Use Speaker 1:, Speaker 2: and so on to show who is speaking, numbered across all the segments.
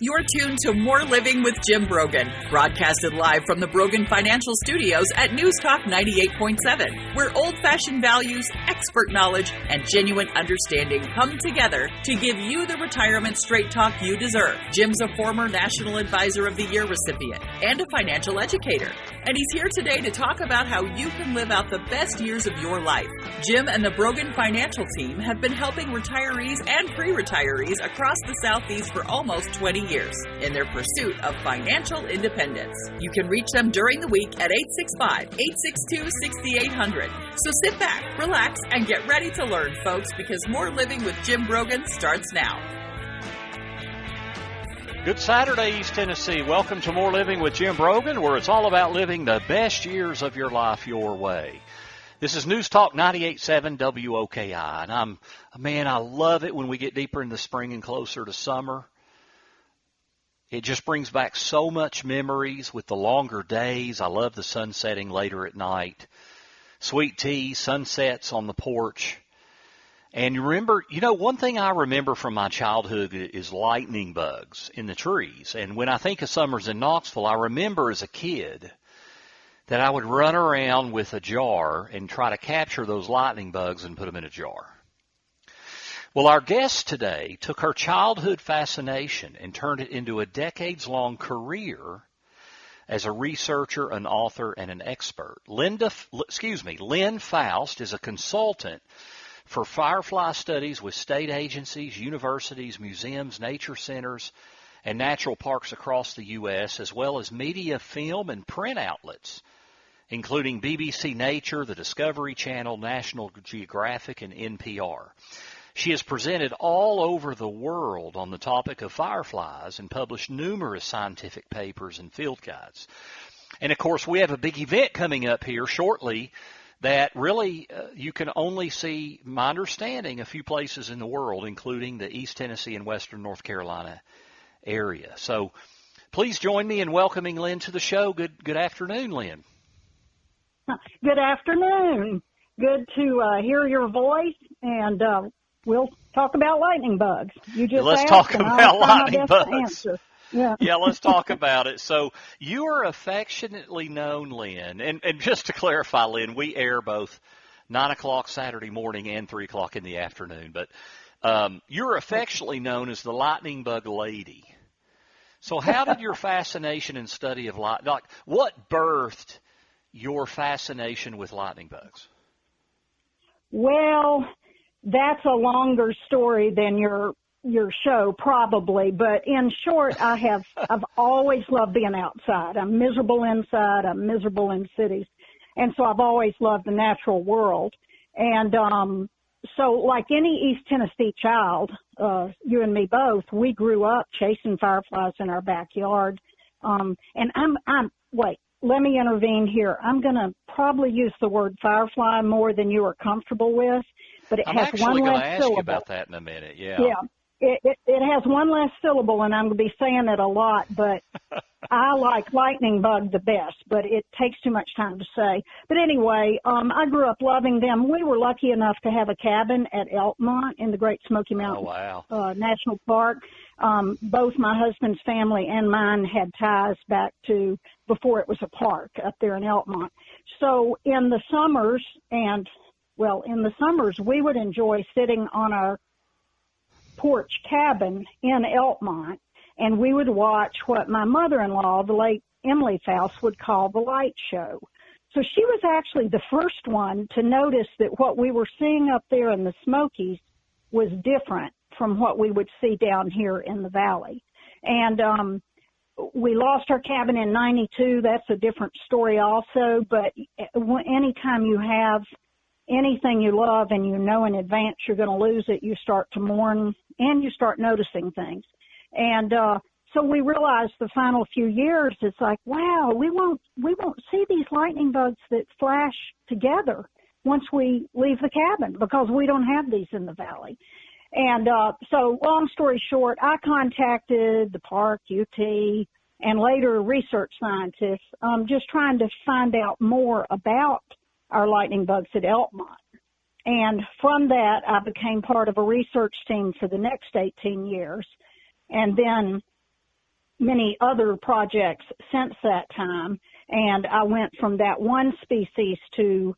Speaker 1: You're tuned to More Living with Jim Brogan, broadcasted live from the Brogan Financial Studios at News Talk 98.7, where old-fashioned values, expert knowledge, and genuine understanding come together to give you the retirement straight talk you deserve. Jim's a former National Advisor of the Year recipient and a financial educator, and he's here today to talk about how you can live out the best years of your life. Jim and the Brogan Financial team have been helping retirees and pre-retirees across the Southeast for almost 20 years in their pursuit of financial independence. You can reach them during the week at 865-862-6800. So sit back, relax, and get ready to learn, folks, because More Living with Jim Brogan starts now.
Speaker 2: Good Saturday, East Tennessee. Welcome to More Living with Jim Brogan, where it's all about living the best years of your life your way. This is News Talk 98.7 WOKI, and I love it when we get deeper into spring and closer to summer. It just brings back so much memories with the longer days. I love the sun setting later at night. Sweet tea, sunsets on the porch. And you remember, one thing I remember from my childhood is lightning bugs in the trees. And when I think of summers in Knoxville, I remember as a kid that I would run around with a jar and try to capture those lightning bugs and put them in a jar. Well, our guest today took her childhood fascination and turned it into a decades-long career as a researcher, an author, and an expert. Lynn Faust is a consultant for Firefly studies with state agencies, universities, museums, nature centers, and natural parks across the U.S., as well as media, film, and print outlets, including BBC Nature, the Discovery Channel, National Geographic, and NPR. She has presented all over the world on the topic of fireflies and published numerous scientific papers and field guides. And, of course, we have a big event coming up here shortly that really you can only see, my understanding, a few places in the world, including the East Tennessee and Western North Carolina area. So please join me in welcoming Lynn to the show. Good afternoon, Lynn.
Speaker 3: Good afternoon. Good to hear your voice, and we'll talk about lightning bugs. You just
Speaker 2: Let's
Speaker 3: asked,
Speaker 2: talk
Speaker 3: and
Speaker 2: about lightning bugs.
Speaker 3: Answer. Yeah.
Speaker 2: Yeah, let's talk about it. So you are affectionately known, Lynn, and just to clarify, Lynn, we air both 9 o'clock Saturday morning and 3 o'clock in the afternoon, but you're affectionately known as the lightning bug lady. So how did your fascination and study of what birthed your fascination with lightning bugs?
Speaker 3: Well, that's a longer story than your show probably, but in short, I've always loved being outside. I'm miserable inside. I'm miserable in cities. And so I've always loved the natural world. And so like any East Tennessee child, you and me both, we grew up chasing fireflies in our backyard. And wait, let me intervene here. I'm going to probably use the word firefly more than you are comfortable with, but it has one less syllable. I'm actually going to ask
Speaker 2: you about that in a minute, yeah.
Speaker 3: Yeah. It has one less syllable, and I'm going to be saying it a lot, but I like lightning bug the best, but it takes too much time to say. But anyway, I grew up loving them. We were lucky enough to have a cabin at Elkmont in the Great Smoky Mountains National Park. Both my husband's family and mine had ties back to before it was a park up there in Elkmont. So in the summers, we would enjoy sitting on our porch cabin in Elkmont, and we would watch what my mother-in-law, the late Emily Faust, would call the light show. So she was actually the first one to notice that what we were seeing up there in the Smokies was different from what we would see down here in the valley. And we lost our cabin in 92. That's a different story also, but anytime you have anything you love and you know in advance you're going to lose it, you start to mourn and you start noticing things. And so we realized the final few years, it's like, wow, we won't see these lightning bugs that flash together once we leave the cabin because we don't have these in the valley. And so long story short, I contacted the park, UT, and later research scientists, just trying to find out more about our lightning bugs at Elkmont. And from that, I became part of a research team for the next 18 years. And then many other projects since that time, and I went from that one species to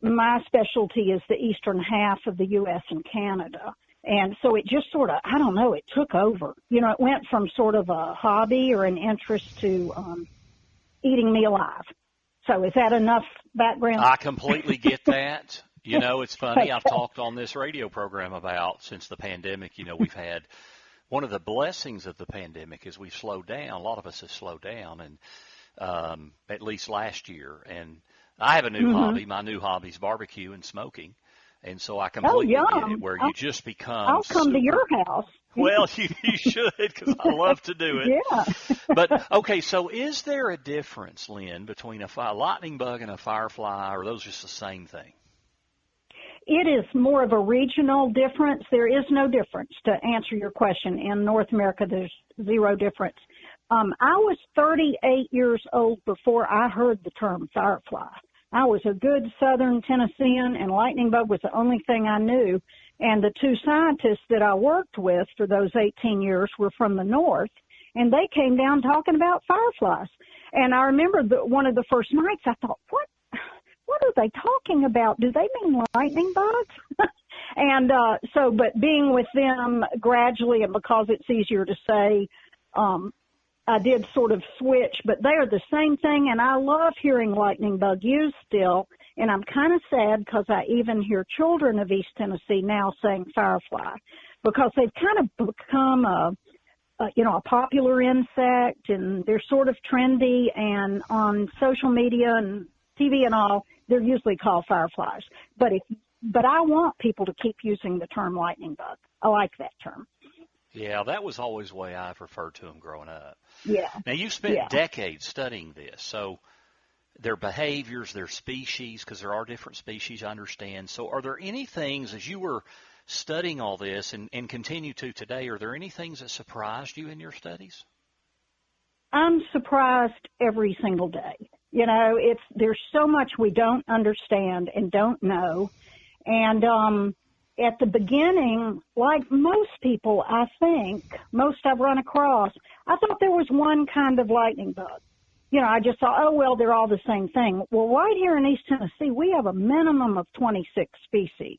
Speaker 3: my specialty is the eastern half of the U.S. and Canada. And so it just sort of, I don't know, it took over. You know, it went from sort of a hobby or an interest to eating me alive. So is that enough background?
Speaker 2: I completely get that. You know, it's funny. I've talked on this radio program about since the pandemic, you know, we've had one of the blessings of the pandemic is we've slowed down. A lot of us have slowed down, and at least last year. And I have a new hobby. My new hobby is barbecue and smoking. And so I completely get it, where you just become
Speaker 3: I'll come to your house.
Speaker 2: Well, you should, because I love to do it.
Speaker 3: Yeah.
Speaker 2: But, okay, so is there a difference, Lynn, between a lightning bug and a firefly, or are those just the same thing?
Speaker 3: It is more of a regional difference. There is no difference, to answer your question. In North America, there's zero difference. I was 38 years old before I heard the term firefly. I was a good southern Tennessean, and lightning bug was the only thing I knew. And the two scientists that I worked with for those 18 years were from the north, and they came down talking about fireflies. And I remember one of the first nights I thought, what are they talking about? Do they mean lightning bugs? And but being with them gradually, and because it's easier to say, I did sort of switch, but they are the same thing, and I love hearing lightning bug used still, and I'm kind of sad because I even hear children of East Tennessee now saying firefly, because they've kind of become a popular insect, and they're sort of trendy, and on social media and TV and all, they're usually called fireflies. But I want people to keep using the term lightning bug. I like that term.
Speaker 2: Yeah, that was always the way I've referred to them growing up.
Speaker 3: Yeah.
Speaker 2: Now, you've spent decades studying this, so their behaviors, their species, because there are different species, I understand. So are there any things, as you were studying all this and continue to today, are there any things that surprised you in your studies?
Speaker 3: I'm surprised every single day. You know, there's so much we don't understand and don't know. And at the beginning, like most people, I think, most I've run across, I thought there was one kind of lightning bug. You know, I just thought, oh, well, they're all the same thing. Well, right here in East Tennessee, we have a minimum of 26 species.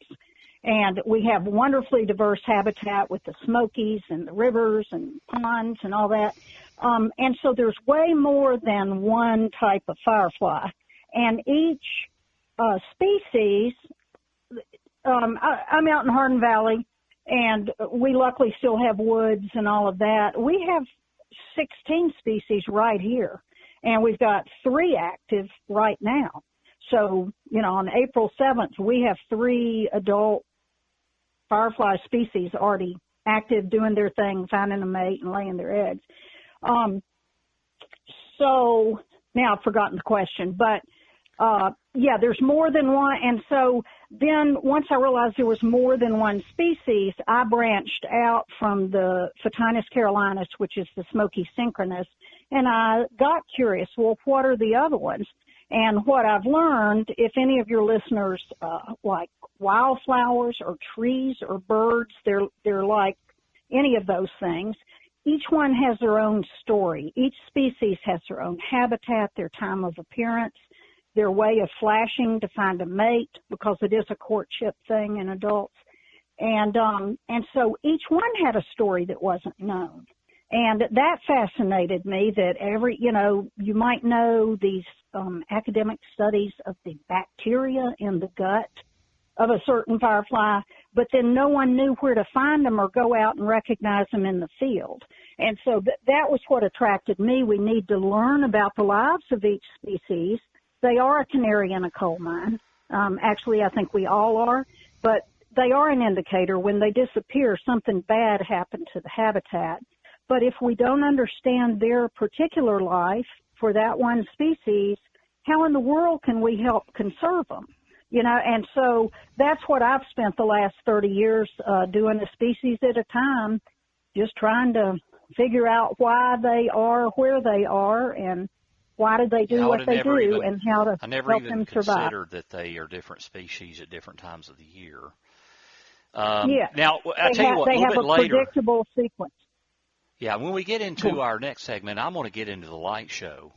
Speaker 3: And we have wonderfully diverse habitat with the Smokies and the rivers and ponds and all that. And so there's way more than one type of firefly. And each species, I'm out in Hardin Valley, and we luckily still have woods and all of that. We have 16 species right here, and we've got 3 active right now. So, you know, on April 7th, we have 3 adult firefly species already active, doing their thing, finding a mate and laying their eggs. So now I've forgotten the question, but yeah, there's more than one. And so then once I realized there was more than one species, I branched out from the Photinus carolinus, which is the smoky synchronous, and I got curious, well, what are the other ones? And what I've learned, if any of your listeners like wildflowers or trees or birds, they're like any of those things. Each one has their own story. Each species has their own habitat, their time of appearance, their way of flashing to find a mate, because it is a courtship thing in adults. And so each one had a story that wasn't known. And that fascinated me, that you might know these academic studies of the bacteria in the gut of a certain firefly, but then no one knew where to find them or go out and recognize them in the field. And so that was what attracted me. We need to learn about the lives of each species. They are a canary in a coal mine. Actually, I think we all are, but they are an indicator. When they disappear, something bad happened to the habitat. But if we don't understand their particular life for that one species, how in the world can we help conserve them? You know, and so that's what I've spent the last 30 years doing, a species at a time, just trying to figure out why they are where they are and why did they do what they do and how to help them survive.
Speaker 2: I never even considered that they are different species at different times of the year.
Speaker 3: Yeah.
Speaker 2: Now, I'll tell you what, a little bit later.
Speaker 3: They have a predictable sequence.
Speaker 2: Yeah, when we get into our next segment, I'm going to get into the light show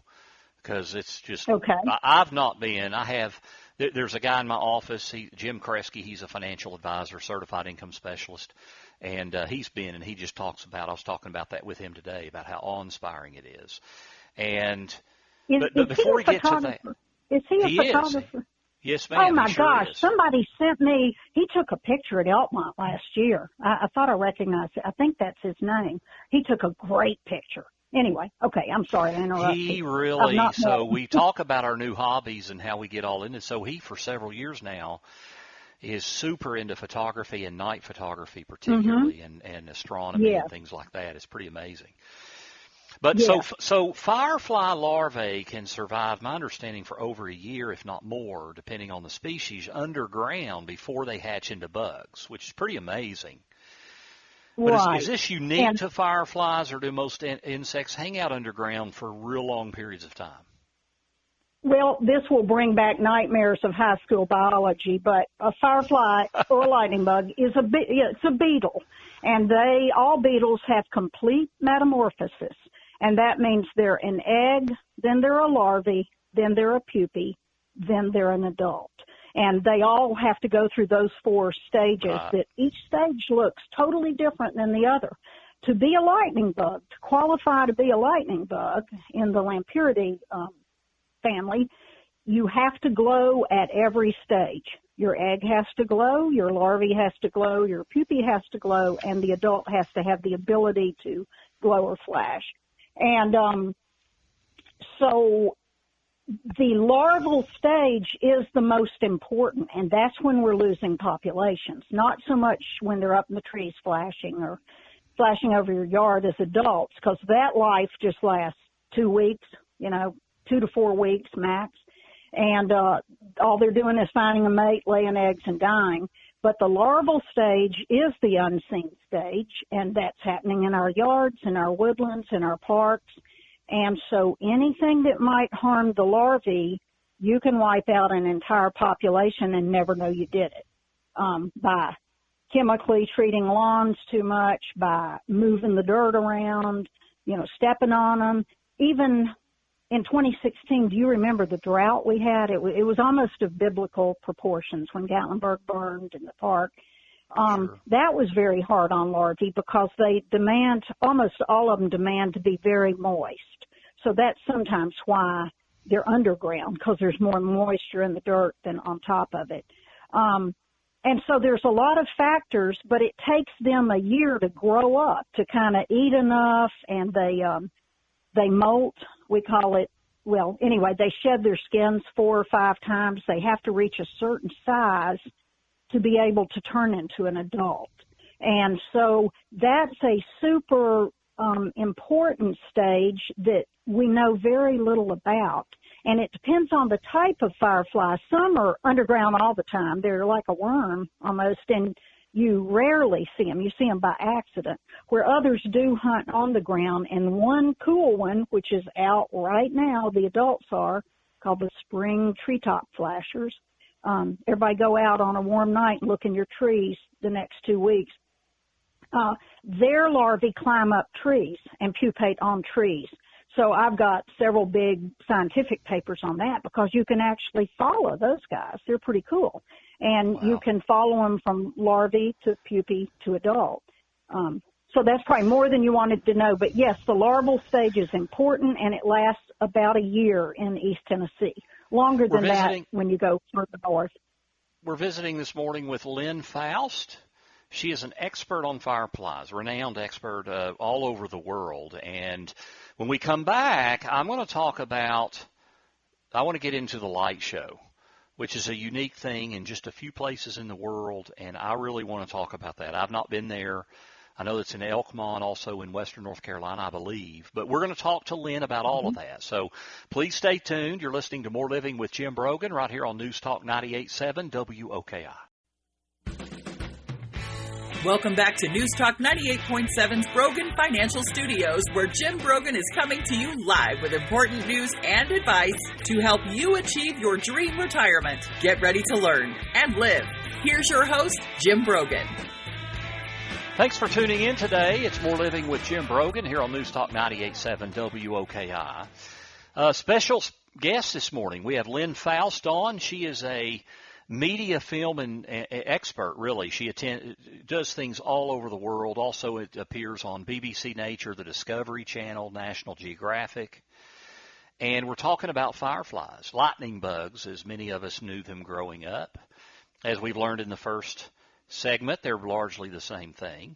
Speaker 2: because it's just,
Speaker 3: Okay.
Speaker 2: I've not been, there's a guy in my office, Jim Kresge, he's a financial advisor, certified income specialist, and he's been, and he just talks about, I was talking about that with him today, about how awe-inspiring it is. And, but before we get to that.
Speaker 3: Is he a photographer?
Speaker 2: Yes, ma'am.
Speaker 3: Oh, my gosh.
Speaker 2: Is.
Speaker 3: Somebody sent me, he took a picture at Elkmont last year. I thought I recognized it. I think that's his name. He took a great picture. Anyway, okay, I'm sorry to interrupt.
Speaker 2: He really, so we talk about our new hobbies and how we get all into it. So he, for several years now, is super into photography and night photography particularly, and astronomy and things like that. It's pretty amazing. But so firefly larvae can survive, my understanding, for over a year, if not more, depending on the species, underground before they hatch into bugs, which is pretty amazing. But is this unique to fireflies, or do most insects hang out underground for real long periods of time?
Speaker 3: Well, this will bring back nightmares of high school biology, but a firefly or a lightning bug is it's a beetle, and all beetles have complete metamorphosis. And that means they're an egg, then they're a larvae, then they're a pupae, then they're an adult. And they all have to go through those 4 stages that each stage looks totally different than the other. To be a lightning bug, to qualify to be a lightning bug in the Lampyridae family, you have to glow at every stage. Your egg has to glow, your larvae has to glow, your pupae has to glow, and the adult has to have the ability to glow or flash. And so the larval stage is the most important, and that's when we're losing populations, not so much when they're up in the trees flashing or flashing over your yard as adults, because that life just lasts 2 weeks, 2 to 4 weeks max. And all they're doing is finding a mate, laying eggs, and dying. But the larval stage is the unseen stage, and that's happening in our yards, in our woodlands, in our parks. And so anything that might harm the larvae, you can wipe out an entire population and never know you did it by chemically treating lawns too much, by moving the dirt around, stepping on them. Even in 2016, do you remember the drought we had? It was almost of biblical proportions when Gatlinburg burned in the park.
Speaker 2: Sure.
Speaker 3: That was very hard on larvae because they demand, almost all of them demand to be very moist. So that's sometimes why they're underground, because there's more moisture in the dirt than on top of it. And so there's a lot of factors, but it takes them a year to grow up, to kind of eat enough, and they molt. We call it, well, anyway, they shed their skins 4 or 5 times. They have to reach a certain size to be able to turn into an adult. And so that's a super important stage that we know very little about. And it depends on the type of firefly. Some are underground all the time. They're like a worm almost, and you rarely see them. You see them by accident, where others do hunt on the ground. And one cool one, which is out right now, the adults are, called the spring treetop flashers. Everybody go out on a warm night and look in your trees the next 2 weeks. Their larvae climb up trees and pupate on trees. So I've got several big scientific papers on that, because you can actually follow those guys. They're pretty cool. And you can follow them from larvae to pupae to adult. So that's probably more than you wanted to know. But, yes, the larval stage is important, and it lasts about a year in East Tennessee, longer than that when you go further north.
Speaker 2: We're visiting this morning with Lynn Faust. She is an expert on fireflies, renowned expert all over the world. And when we come back, I'm going to talk about, I want to get into the light show, which is a unique thing in just a few places in the world, and I really want to talk about that. I've not been there. I know it's in Elkmont, also in western North Carolina, I believe. But we're going to talk to Lynn about all of that. So please stay tuned. You're listening to More Living with Jim Brogan right here on News Talk 98.7 WOKI.
Speaker 1: Welcome back to News Talk 98.7's Brogan Financial Studios, where Jim Brogan is coming to you live with important news and advice to help you achieve your dream retirement. Get ready to learn and live. Here's your host, Jim Brogan.
Speaker 2: Thanks for tuning in today. It's More Living with Jim Brogan here on News Talk 98.7 WOKI. Special guest this morning, we have Lynn Faust on. She is a media film and expert, really. She does things all over the world. Also, it appears on BBC Nature, the Discovery Channel, National Geographic. And we're talking about fireflies, lightning bugs, as many of us knew them growing up. As we've learned in the first segment, they're largely the same thing.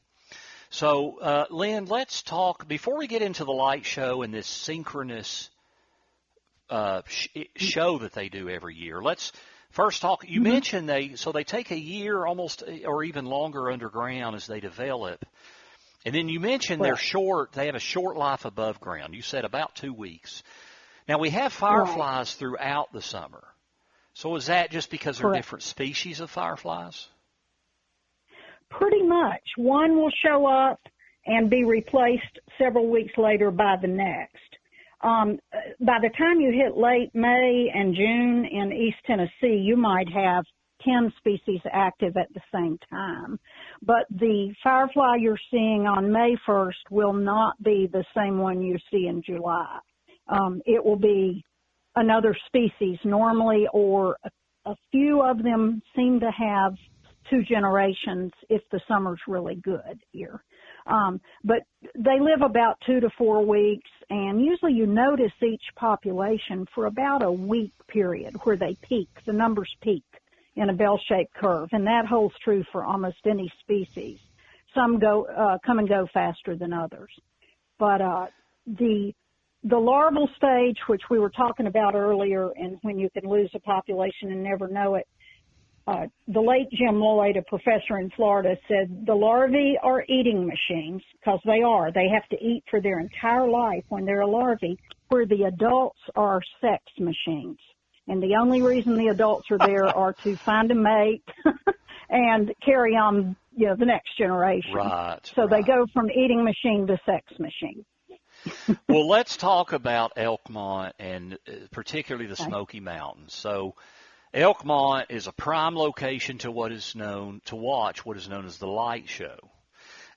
Speaker 2: So, Lynn, let's talk, before we get into the light show and this synchronous show that they do every year, let's first talk, you mentioned they take a year almost or even longer underground as they develop. And then you mentioned they have a short life above ground. You said about 2 weeks. Now, we have fireflies throughout the summer. So is that just because they're different species of fireflies?
Speaker 3: Pretty much. One will show up and be replaced several weeks later by the next. By the time you hit late May and June in East Tennessee, you might have 10 species active at the same time. But the firefly you're seeing on May 1st will not be the same one you see in July. It will be another species normally, or a few of them seem to have 2 generations if the summer's really good here. But they live about 2 to 4 weeks, and usually you notice each population for about a week period where they peak, the numbers peak in a bell-shaped curve, and that holds true for almost any species. Some come and go faster than others. But the larval stage, which we were talking about earlier, and when you can lose a population and never know it, the late Jim Lloyd, a professor in Florida, said the larvae are eating machines, because they are. They have to eat for their entire life when they're a larvae, where the adults are sex machines. And the only reason the adults are there are to find a mate and carry on, the next generation. So they go from eating machine to sex machine.
Speaker 2: Well, let's talk about Elkmont and particularly the Smoky Mountains. So Elkmont is a prime location to watch what is known as the light show.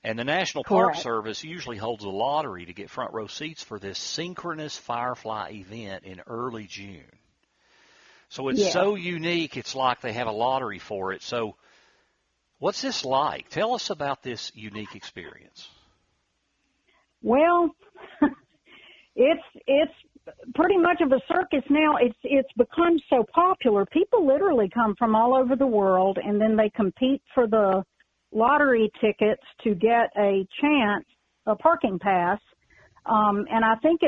Speaker 2: And the National Park Service usually holds a lottery to get front row seats for this synchronous firefly event in early June. So it's so unique, it's like they have a lottery for it. So what's this like? Tell us about this unique experience.
Speaker 3: Well, it's pretty much of a circus now. It's become so popular. People literally come from all over the world, and then they compete for the lottery tickets to get a parking pass. And I think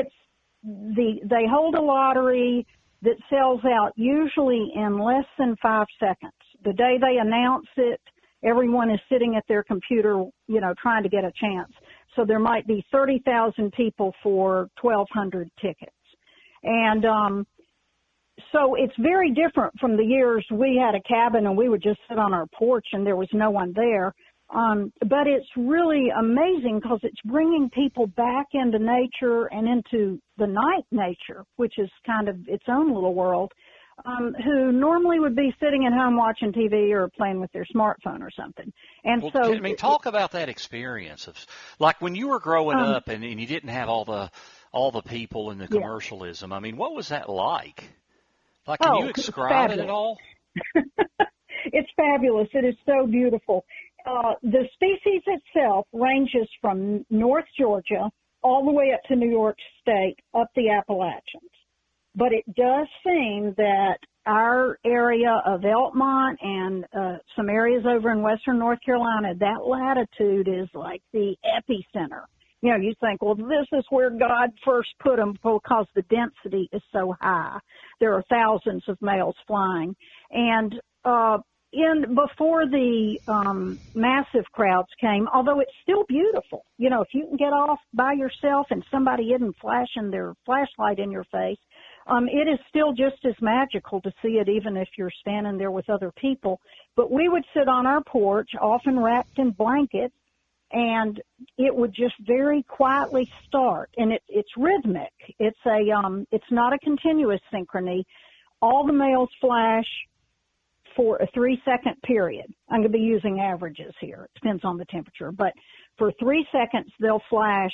Speaker 3: they hold a lottery that sells out usually in less than 5 seconds. The day they announce it, everyone is sitting at their computer, trying to get a chance. So there might be 30,000 people for 1,200 tickets. And so it's very different from the years we had a cabin and we would just sit on our porch and there was no one there. But it's really amazing because it's bringing people back into nature and into the night nature, which is kind of its own little world, who normally would be sitting at home watching TV or playing with their smartphone or something. And
Speaker 2: talk about that experience of, like when you were growing up and you didn't have all the people and the commercialism. I mean, what was that like? Like, can you describe it at all?
Speaker 3: It's fabulous. It is so beautiful. The species itself ranges from North Georgia all the way up to New York State, up the Appalachians. But it does seem that our area of Elkmont and some areas over in western North Carolina, that latitude is like the epicenter. You think, well, this is where God first put them because the density is so high. There are thousands of males flying. And before the massive crowds came, although it's still beautiful, if you can get off by yourself and somebody isn't flashing their flashlight in your face, it is still just as magical to see it even if you're standing there with other people. But we would sit on our porch, often wrapped in blankets, and it would just very quietly start. And it's rhythmic. It's not a continuous synchrony. All the males flash for a 3-second period. I'm going to be using averages here. It depends on the temperature. But for 3 seconds, they'll flash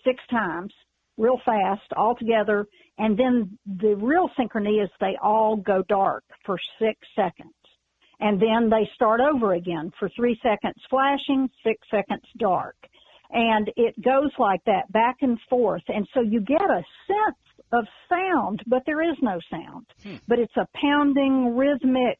Speaker 3: 6 times, real fast, all together. And then the real synchrony is they all go dark for 6 seconds. And then they start over again for 3 seconds flashing, 6 seconds dark. And it goes like that, back and forth. And so you get a sense of sound, but there is no sound. But it's a pounding, rhythmic,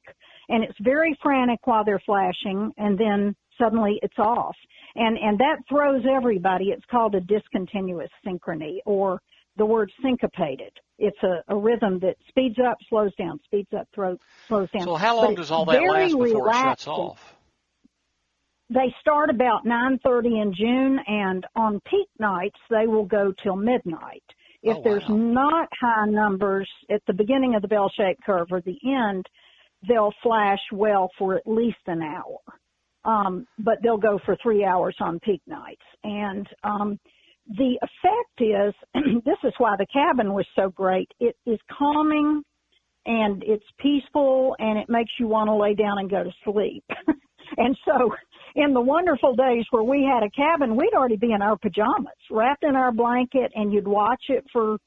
Speaker 3: and it's very frantic while they're flashing, and then suddenly it's off. And that throws everybody. It's called a discontinuous synchrony, or the word syncopated. It's a rhythm that speeds up, slows down, speeds up, slows down.
Speaker 2: So how long does all that last before it shuts off?
Speaker 3: They start about 9:30 in June, and on peak nights, they will go till midnight. If there's not high numbers at the beginning of the bell-shaped curve or the end, they'll flash well for at least an hour. But they'll go for 3 hours on peak nights. And the effect is, this is why the cabin was so great, it is calming and it's peaceful and it makes you want to lay down and go to sleep. And so in the wonderful days where we had a cabin, we'd already be in our pajamas, wrapped in our blanket, and you'd watch it for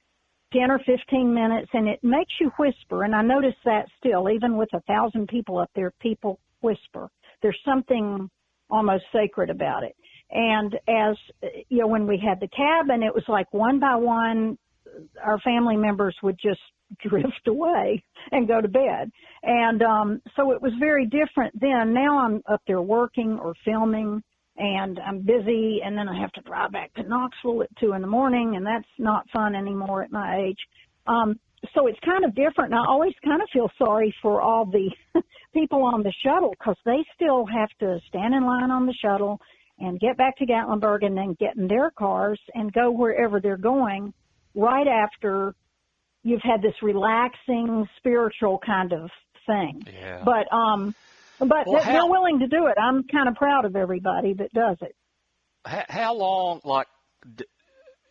Speaker 3: 10 or 15 minutes, and it makes you whisper. And I notice that still, even with 1,000 people up there, people whisper. There's something almost sacred about it. And as, you know, when we had the cabin, it was like one by one, our family members would just drift away and go to bed. And so it was very different then. Now I'm up there working or filming, and I'm busy, and then I have to drive back to Knoxville at 2 in the morning, and that's not fun anymore at my age. So it's kind of different, and I always kind of feel sorry for all the people on the shuttle, because they still have to stand in line on the shuttle and get back to Gatlinburg and then get in their cars and go wherever they're going right after you've had this relaxing, spiritual kind of thing.
Speaker 2: Yeah.
Speaker 3: But they're willing to do it. I'm kind of proud of everybody that does it.
Speaker 2: How long, like,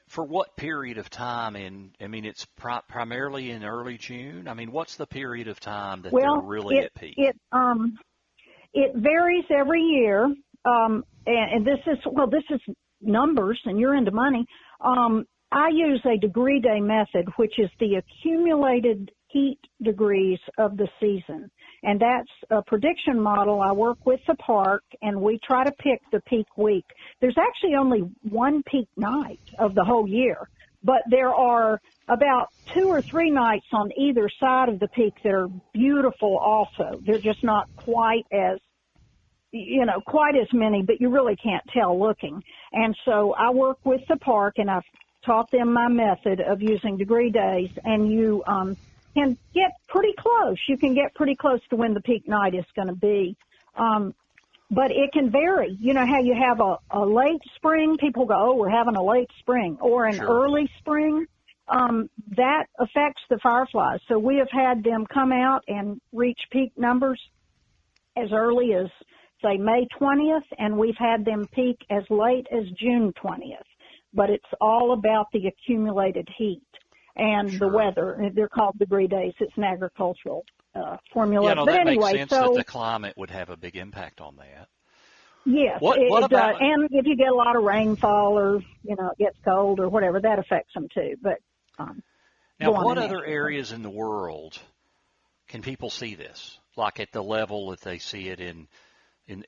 Speaker 2: for what period of time? I mean, it's primarily in early June. I mean, what's the period of time that they're really at peak?
Speaker 3: It varies every year. And this is numbers, and you're into money. I use a degree day method, which is the accumulated heat degrees of the season. And that's a prediction model. I work with the park, and we try to pick the peak week. There's actually only one peak night of the whole year, but there are about 2 or 3 nights on either side of the peak that are beautiful also. They're just not quite as many, but you really can't tell looking. And so I work with the park, and I've taught them my method of using degree days, and you can get pretty close. You can get pretty close to when the peak night is going to be. But it can vary. You know how you have a late spring, people go, oh, we're having a late spring, or an early spring. That affects the fireflies. So we have had them come out and reach peak numbers as early as, say, May 20th, and we've had them peak as late as June 20th. But it's all about the accumulated heat and the weather. They're called degree days. It's an agricultural formula.
Speaker 2: Yeah, no,
Speaker 3: but
Speaker 2: that
Speaker 3: anyway,
Speaker 2: makes sense that the climate would have a big impact on that.
Speaker 3: Yes,
Speaker 2: what about,
Speaker 3: and if you get a lot of rainfall or, it gets cold or whatever, that affects them too. But
Speaker 2: now, what other areas in the world can people see this, like at the level that they see it in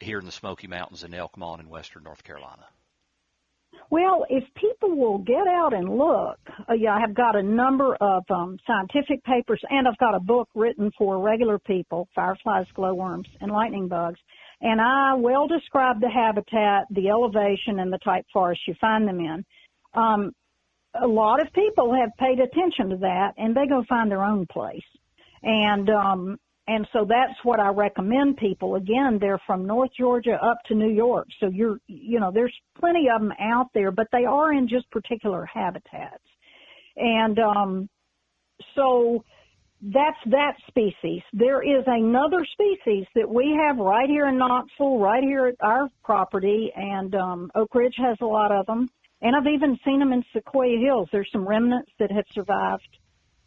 Speaker 2: here in the Smoky Mountains in Elkmont in western North Carolina?
Speaker 3: Well, if people will get out and look, I have got a number of scientific papers, and I've got a book written for regular people, fireflies, glowworms, and lightning bugs. And I well describe the habitat, the elevation, and the type forests you find them in. A lot of people have paid attention to that, and they go find their own place. And so that's what I recommend people. Again, they're from North Georgia up to New York. So there's plenty of them out there, but they are in just particular habitats. And so that's that species. There is another species that we have right here in Knoxville, right here at our property, and Oak Ridge has a lot of them. And I've even seen them in Sequoia Hills. There's some remnants that have survived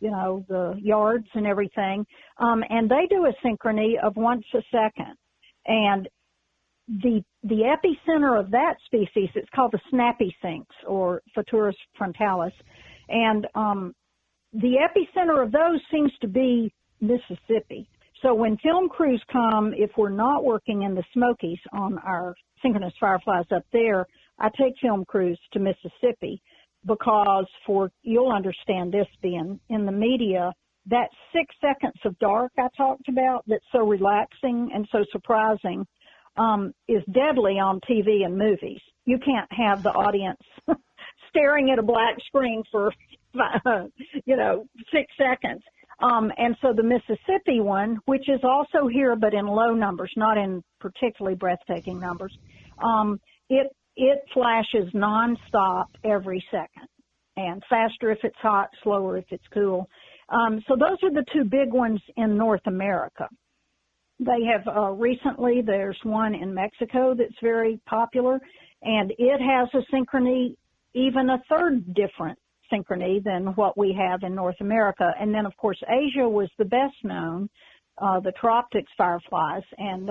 Speaker 3: the yards and everything. And they do a synchrony of once a second. And the epicenter of that species, it's called the snappy syncs, or Photurus frontalis. And the epicenter of those seems to be Mississippi. So when film crews come, if we're not working in the Smokies on our synchronous fireflies up there, I take film crews to Mississippi because you'll understand this being in the media, that 6 seconds of dark I talked about that's so relaxing and so surprising is deadly on TV and movies. You can't have the audience staring at a black screen for 6 seconds. And so the Mississippi one, which is also here but in low numbers, not in particularly breathtaking numbers, it flashes nonstop every second, and faster if it's hot, slower if it's cool. So those are the two big ones in North America. They have recently, there's one in Mexico that's very popular, and it has a synchrony, even a third different synchrony than what we have in North America. And then, of course, Asia was the best known, the tropics fireflies, and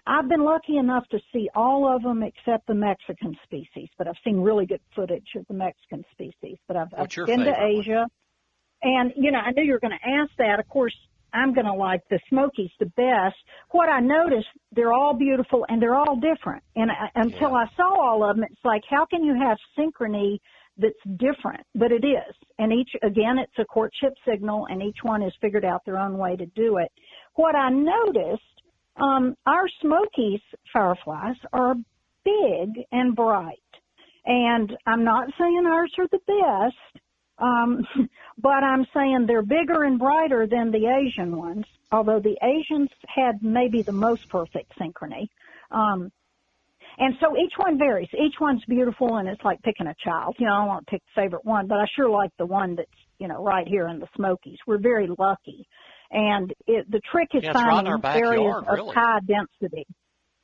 Speaker 3: I've been lucky enough to see all of them except the Mexican species, but I've seen really good footage of the Mexican species. But I've been to Asia, and, I knew you were going to ask that. Of course, I'm going to like the Smokies the best. What I noticed, they're all beautiful and they're all different. And until I saw all of them, it's like, how can you have synchrony that's different? But it is. And again, it's a courtship signal, and each one has figured out their own way to do it. What I noticed, our Smokies fireflies are big and bright. And I'm not saying ours are the best, but I'm saying they're bigger and brighter than the Asian ones, although the Asians had maybe the most perfect synchrony. And so each one varies. Each one's beautiful, and it's like picking a child. I don't want to pick the favorite one, but I sure like the one that's, right here in the Smokies. We're very lucky. And the trick is finding areas of high density.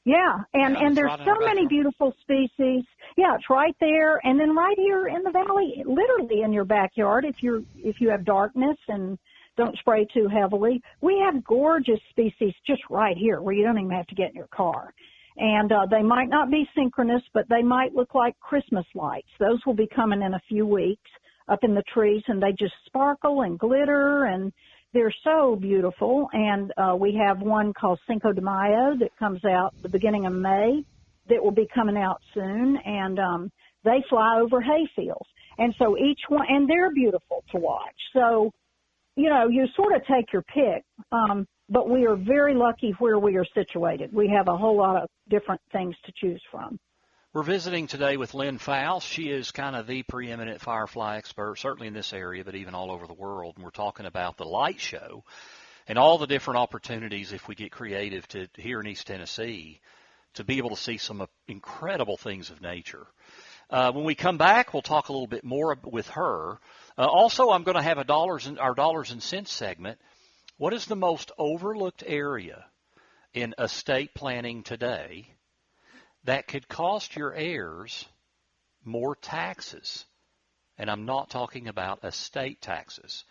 Speaker 3: Yeah, and there's so many beautiful species. Yeah, it's right there, and then right here in the valley, literally in your backyard, if you have darkness and don't spray too heavily. We have gorgeous species just right here where you don't even have to get in your car. And they might not be synchronous, but they might look like Christmas lights. Those will be coming in a few weeks up in the trees, and they just sparkle and glitter, and they're so beautiful. And we have one called Cinco de Mayo that comes out the beginning of May that will be coming out soon, and they fly over hayfields. And so each one, and they're beautiful to watch. So, you sort of take your pick, but we are very lucky where we are situated. We have a whole lot of different things to choose from.
Speaker 2: We're visiting today with Lynn Faust. She is kind of the preeminent firefly expert, certainly in this area, but even all over the world. And we're talking about the light show and all the different opportunities, if we get creative, to here in East Tennessee, to be able to see some incredible things of nature. When we come back, we'll talk a little bit more with her. Also, I'm going to have our dollars and cents segment. What is the most overlooked area in estate planning today that could cost your heirs more taxes? And I'm not talking about estate taxes.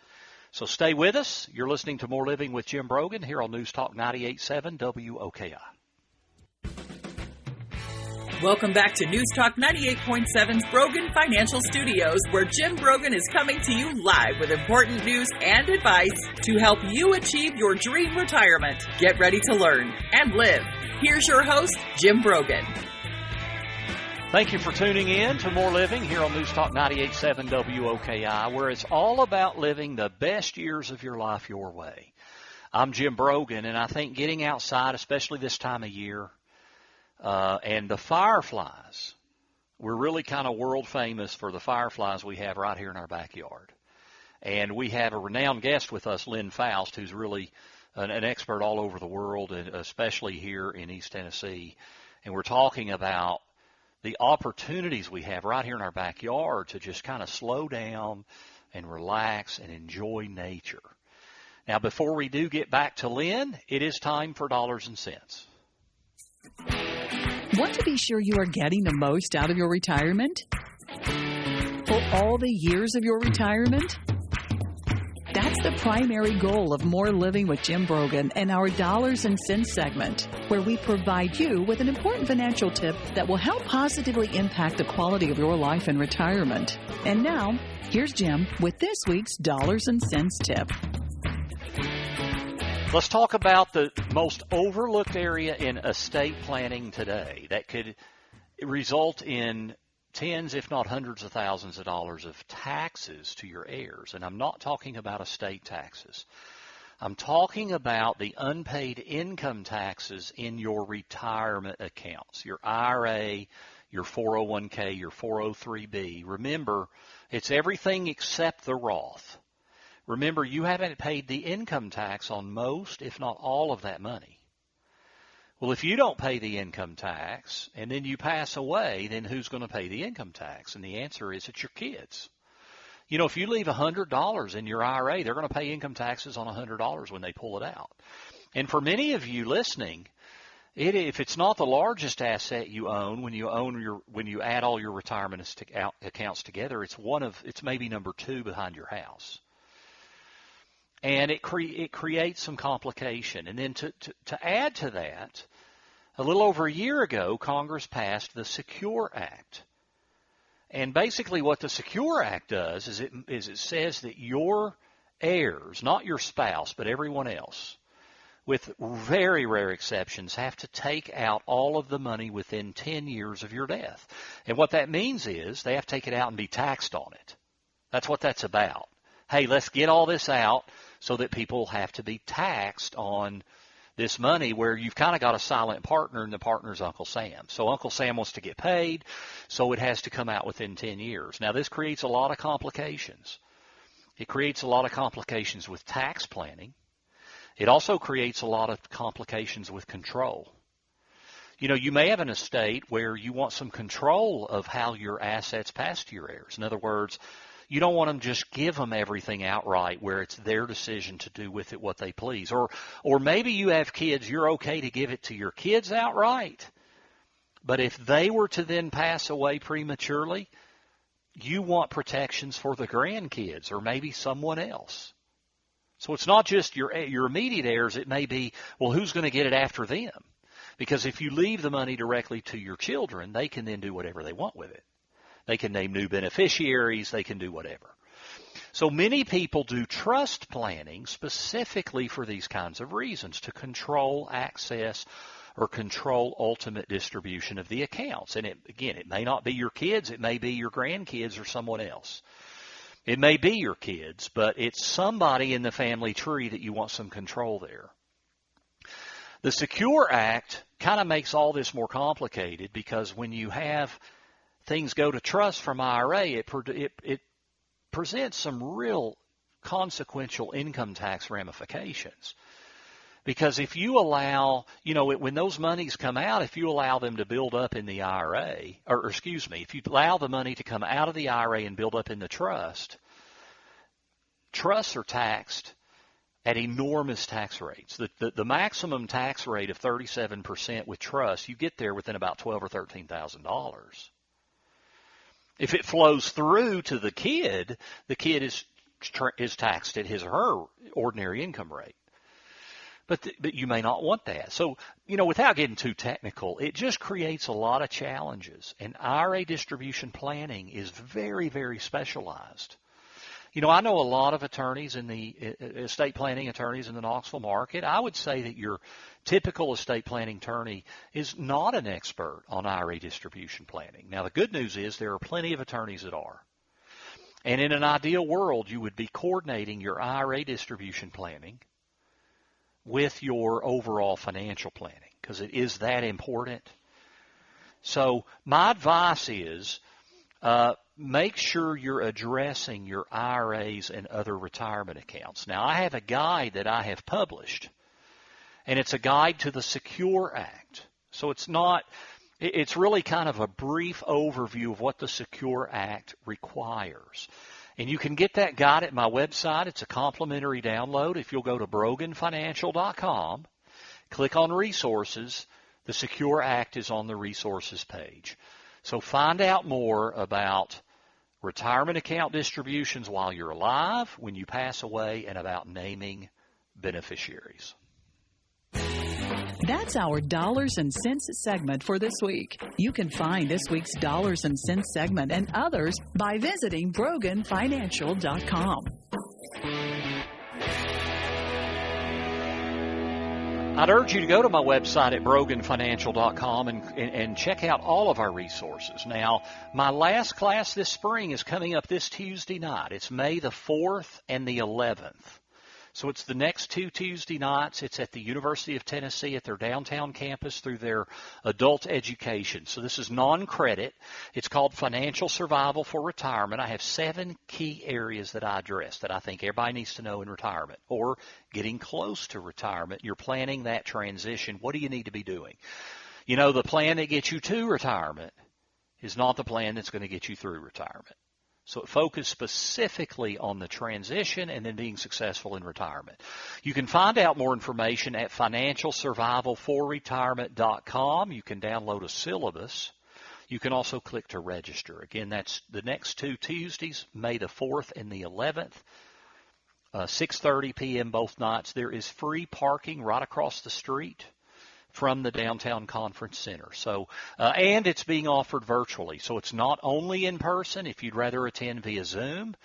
Speaker 2: So stay with us. You're listening to More Living with Jim Brogan here on News Talk 98.7 WOKI.
Speaker 1: Welcome back to News Talk 98.7's Brogan Financial Studios, where Jim Brogan is coming to you live with important news and advice to help you achieve your dream retirement. Get ready to learn and live. Here's your host, Jim Brogan.
Speaker 2: Thank you for tuning in to More Living here on News Talk 98.7 WOKI, where it's all about living the best years of your life your way. I'm Jim Brogan, and I think getting outside, especially this time of year, and the fireflies, we're really kind of world famous for the fireflies we have right here in our backyard. And we have a renowned guest with us, Lynn Faust, who's really an expert all over the world, and especially here in East Tennessee. And we're talking about the opportunities we have right here in our backyard to just kind of slow down and relax and enjoy nature. Now, before we do get back to Lynn, it is time for dollars and cents.
Speaker 4: Want to be sure you are getting the most out of your retirement? For all the years of your retirement? That's the primary goal of More Living with Jim Brogan and our Dollars and Cents segment, where we provide you with an important financial tip that will help positively impact the quality of your life in retirement. And now, here's Jim with this week's Dollars and Cents tip.
Speaker 2: Let's talk about the most overlooked area in estate planning today that could result in tens, if not hundreds of thousands of dollars of taxes to your heirs. And I'm not talking about estate taxes. I'm talking about the unpaid income taxes in your retirement accounts, your IRA, your 401k, your 403b. Remember, it's everything except the Roth. Remember, you haven't paid the income tax on most, if not all of that money. Well, if you don't pay the income tax and then you pass away, then who's going to pay the income tax? And the answer is it's your kids. You know, if you leave $100 in your IRA, they're going to pay income taxes on $100 when they pull it out. And for many of you listening, if it's not the largest asset you own, when you add all your retirement accounts together, it's maybe number 2 behind your house. And it creates some complication. And then to add to that, a little over a year ago, Congress passed the Secure Act. And basically what the Secure Act does is it says that your heirs, not your spouse, but everyone else, with very rare exceptions, have to take out all of the money within 10 years of your death. And what that means is they have to take it out and be taxed on it. That's what that's about. Hey, let's get all this out so that people have to be taxed on this money, where you've kind of got a silent partner, and the partner's Uncle Sam. So Uncle Sam wants to get paid, so it has to come out within 10 years. Now, this creates a lot of complications. It creates a lot of complications with tax planning. It also creates a lot of complications with control. You know, you may have an estate where you want some control of how your assets pass to your heirs. In other words, you don't want them just give them everything outright where it's their decision to do with it what they please. Or maybe you have kids, you're okay to give it to your kids outright. But if they were to then pass away prematurely, you want protections for the grandkids or maybe someone else. So it's not just your immediate heirs. It may be, well, who's going to get it after them? Because if you leave the money directly to your children, they can then do whatever they want with it. They can name new beneficiaries. They can do whatever. So many people do trust planning specifically for these kinds of reasons, to control access or control ultimate distribution of the accounts. And it may not be your kids. It may be your grandkids or someone else. It may be your kids, but it's somebody in the family tree that you want some control there. The Secure Act kind of makes all this more complicated, because when you have things go to trust from IRA, it presents some real consequential income tax ramifications. Because if you allow, when those monies come out, if you allow them to build up in the IRA, if you allow the money to come out of the IRA and build up in the trust, trusts are taxed at enormous tax rates. The maximum tax rate of 37% with trust, you get there within about $12,000 or $13,000. If it flows through to the kid is taxed at his or her ordinary income rate. But you may not want that. So, without getting too technical, it just creates a lot of challenges. And IRA distribution planning is very, very specialized. I know a lot of attorneys estate planning attorneys in the Knoxville market. I would say that your typical estate planning attorney is not an expert on IRA distribution planning. Now, the good news is there are plenty of attorneys that are. And in an ideal world, you would be coordinating your IRA distribution planning with your overall financial planning, because it is that important. So my advice is make sure you're addressing your IRAs and other retirement accounts. Now, I have a guide that I have published, and it's a guide to the Secure Act. So it's really kind of a brief overview of what the Secure Act requires. And you can get that guide at my website. It's a complimentary download. If you'll go to broganfinancial.com, click on Resources, the Secure Act is on the Resources page. So find out more about retirement account distributions while you're alive, when you pass away, and about naming beneficiaries.
Speaker 4: That's our Dollars and Cents segment for this week. You can find this week's Dollars and Cents segment and others by visiting BroganFinancial.com.
Speaker 2: I'd urge you to go to my website at BroganFinancial.com and check out all of our resources. Now, my last class this spring is coming up this Tuesday night. It's May the 4th and the 11th. So it's the next 2 Tuesday nights. It's at the University of Tennessee at their downtown campus through their adult education. So this is non-credit. It's called Financial Survival for Retirement. I have 7 key areas that I address that I think everybody needs to know in retirement or getting close to retirement. You're planning that transition. What do you need to be doing? You know, the plan that gets you to retirement is not the plan that's going to get you through retirement. So it focuses specifically on the transition and then being successful in retirement. You can find out more information at financialsurvivalforretirement.com. You can download a syllabus. You can also click to register. Again, that's the next 2 Tuesdays, May the 4th and the 11th, 6:30 p.m. both nights. There is free parking right across the street from the downtown conference center. So, and it's being offered virtually. So it's not only in person. If you'd rather attend via Zoom,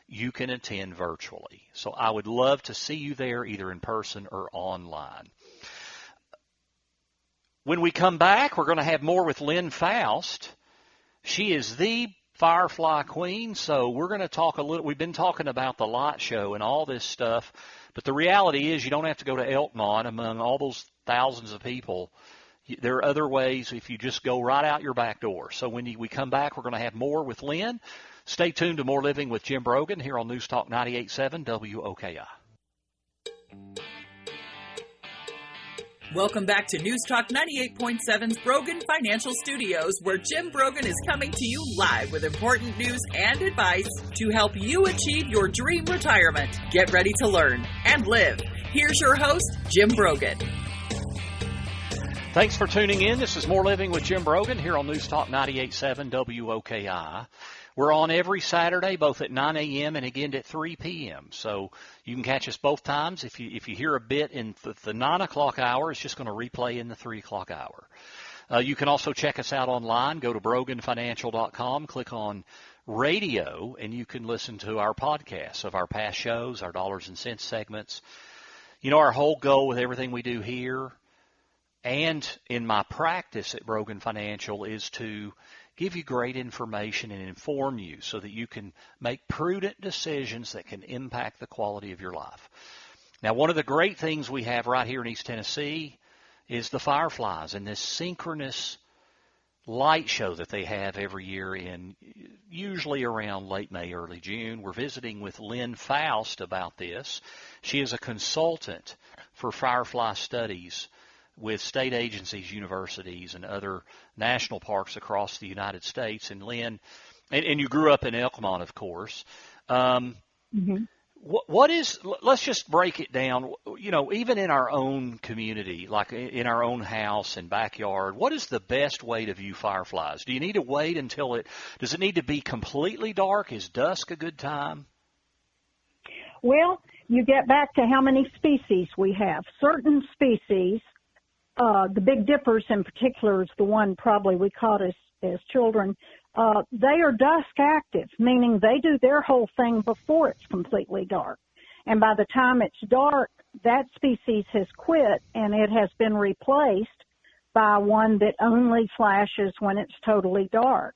Speaker 2: you can attend virtually. So I would love to see you there either in person or online. When we come back, we're going to have more with Lynn Faust. She is the Firefly Queen. So we're going to talk a little, we've been talking about the light show and all this stuff, but the reality is you don't have to go to Elkmont among all those thousands of people. There are other ways if you just go right out your back door. So when we come back, we're going to have more with Lynn. Stay tuned to More Living with Jim Brogan here on News Talk 98.7 WOKI.
Speaker 1: Welcome back to News Talk 98.7's Brogan Financial Studios, where Jim Brogan is coming to you live with important news and advice to help you achieve your dream retirement. Get ready to learn and live. Here's your host, Jim Brogan.
Speaker 2: Thanks for tuning in. This is More Living with Jim Brogan here on News Talk 98.7 WOKI. We're on every Saturday, both at 9 a.m. and again at 3 p.m. So you can catch us both times. If you hear a bit in the 9 o'clock hour, it's just going to replay in the 3 o'clock hour. You can also check us out online. Go to BroganFinancial.com, click on radio, and you can listen to our podcasts of our past shows, our Dollars and Cents segments. You know, our whole goal with everything we do here and in my practice at Brogan Financial is to give you great information and inform you so that you can make prudent decisions that can impact the quality of your life. Now, one of the great things we have right here in East Tennessee is the Fireflies and this synchronous light show that they have every year in usually around late May, early June. We're visiting with Lynn Faust about this. She is a consultant for Firefly studies with state agencies, universities, and other national parks across the United States. And Lynn, and you grew up in Elkmont, of course. What is, let's just break it down, you know, even in our own community, like in our own house and backyard, what is the best way to view fireflies? Do you need to wait until does it need to be completely dark? Is dusk a good time?
Speaker 3: Well, you get back to how many species we have. Certain species, the Big Dippers in particular is the one probably we caught as children. They are dusk active, meaning they do their whole thing before it's completely dark. And by the time it's dark, that species has quit and it has been replaced by one that only flashes when it's totally dark.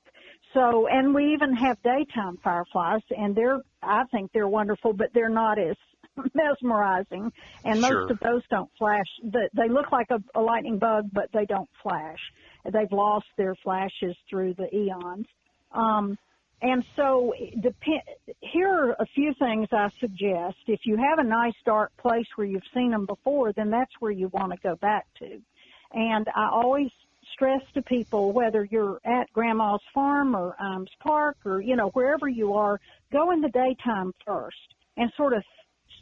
Speaker 3: So, and we even have daytime fireflies, and I think they're wonderful, but they're not as mesmerizing, and most of those don't flash. They look like a lightning bug, but they don't flash. They've lost their flashes through the eons. And so here are a few things I suggest. If you have a nice dark place where you've seen them before, then that's where you want to go back to. And I always stress to people, whether you're at Grandma's farm or Imes Park or, you know, wherever you are, go in the daytime first and sort of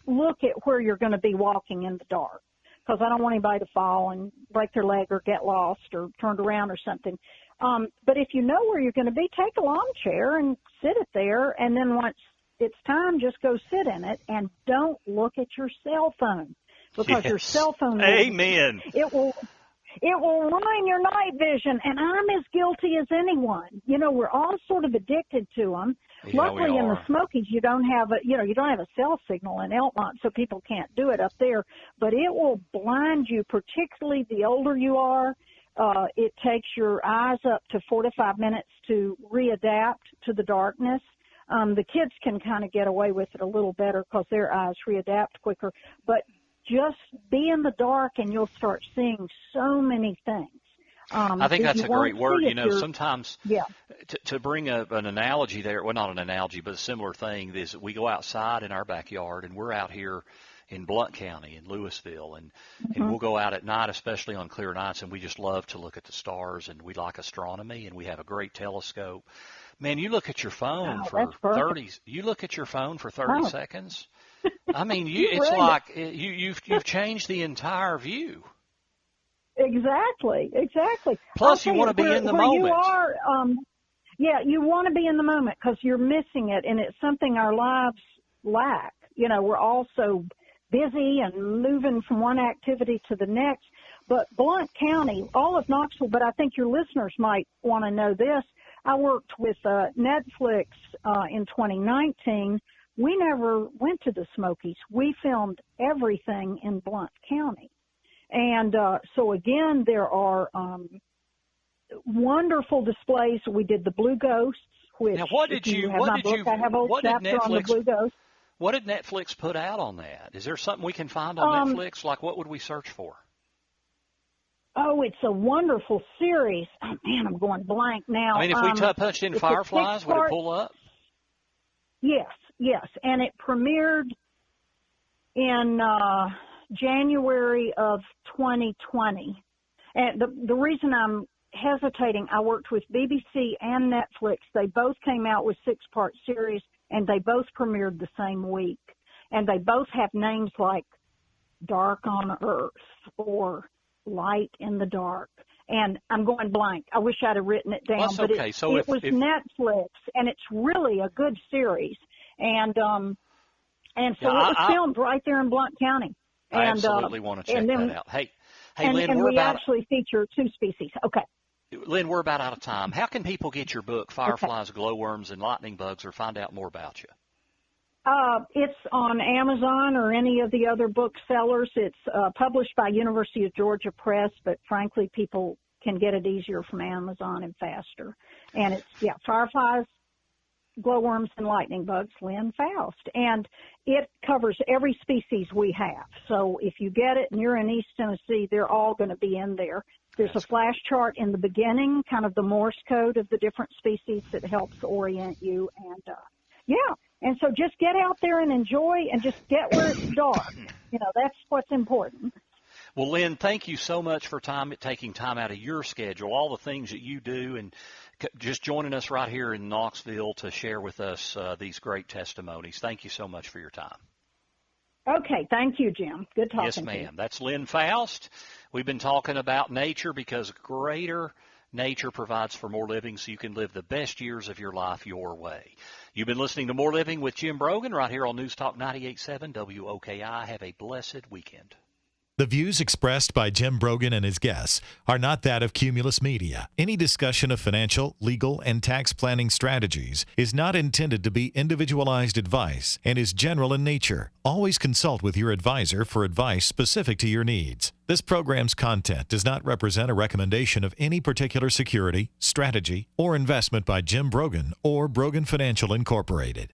Speaker 3: look at where you're going to be walking in the dark, because I don't want anybody to fall and break their leg or get lost or turned around or something. But if you know where you're going to be, take a lawn chair and sit it there, and then once it's time, just go sit in it, and don't look at your cell phone, because your cell phone
Speaker 2: Amen.
Speaker 3: It will ruin your night vision, and I'm as guilty as anyone. You know, we're all sort of addicted to them.
Speaker 2: Yeah,
Speaker 3: Luckily, in the Smokies, you don't have a cell signal in Elkmont, so people can't do it up there. But it will blind you, particularly the older you are. It takes your eyes up to 4 to 5 minutes to readapt to the darkness. The kids can kind of get away with it a little better because their eyes readapt quicker. But just be in the dark and you'll start seeing so many things.
Speaker 2: I think that's a great word. You know, sometimes
Speaker 3: yeah.
Speaker 2: to bring an analogy there, well, not an analogy, but a similar thing is that we go outside in our backyard, and we're out here in Blount County in Louisville, and we'll go out at night, especially on clear nights, and we just love to look at the stars, and we like astronomy, and we have a great telescope. Man, you look at your phone for 30. You look at your phone for 30 seconds. I mean, it's like you've changed the entire view.
Speaker 3: Exactly.
Speaker 2: Plus, you want to be in the moment.
Speaker 3: You are, you want to be in the moment because you're missing it, and it's something our lives lack. You know, we're all so busy and moving from one activity to the next. But Blount County, all of Knoxville, but I think your listeners might want to know this. I worked with Netflix in 2019. We never went to the Smokies. We filmed everything in Blount County. And so, again, there are wonderful displays. We did the Blue Ghosts, which,
Speaker 2: now, what did
Speaker 3: I have a chapter on the Blue Ghosts.
Speaker 2: What did Netflix put out on that? Is there something we can find on Netflix? Like, what would we search for?
Speaker 3: Oh, it's a wonderful series. Oh, man, I'm going blank now.
Speaker 2: I mean, if we punched in Fireflies, would it pull up?
Speaker 3: Yes. And it premiered in January of 2020. And the reason I'm hesitating, I worked with BBC and Netflix. They both came out with 6-part series, and they both premiered the same week. And they both have names like Dark on Earth or Light in the Dark. And I'm going blank. I wish I'd have written it down.
Speaker 2: Well, that's
Speaker 3: but
Speaker 2: okay.
Speaker 3: it was Netflix, and it's really a good series. And so it was filmed right there in Blount County.
Speaker 2: I absolutely want to check that out. Hey, Lynn,
Speaker 3: and we actually feature 2 species. Okay.
Speaker 2: Lynn, we're about out of time. How can people get your book, Fireflies, Glowworms, and Lightning Bugs, or find out more about you?
Speaker 3: It's on Amazon or any of the other booksellers. It's published by University of Georgia Press, but frankly, people can get it easier from Amazon and faster. And it's, Fireflies, Glowworms, and Lightning Bugs, Lynn Faust. And it covers every species we have. So if you get it and you're in East Tennessee, they're all going to be in there. There's a flash chart in the beginning, kind of the Morse code of the different species that helps orient you. And, and so just get out there and enjoy and just get where it's dark. You know, that's what's important.
Speaker 2: Well, Lynn, thank you so much for taking time out of your schedule, all the things that you do, and just joining us right here in Knoxville to share with us these great testimonies. Thank you so much for your time.
Speaker 3: Okay. Thank you, Jim. Good talking
Speaker 2: to you.
Speaker 3: Yes,
Speaker 2: ma'am. That's Lynn Faust. We've been talking about nature because greater nature provides for more living so you can live the best years of your life your way. You've been listening to More Living with Jim Brogan right here on News Talk 98.7 WOKI. Have a blessed weekend.
Speaker 5: The views expressed by Jim Brogan and his guests are not that of Cumulus Media. Any discussion of financial, legal, and tax planning strategies is not intended to be individualized advice and is general in nature. Always consult with your advisor for advice specific to your needs. This program's content does not represent a recommendation of any particular security, strategy, or investment by Jim Brogan or Brogan Financial Incorporated.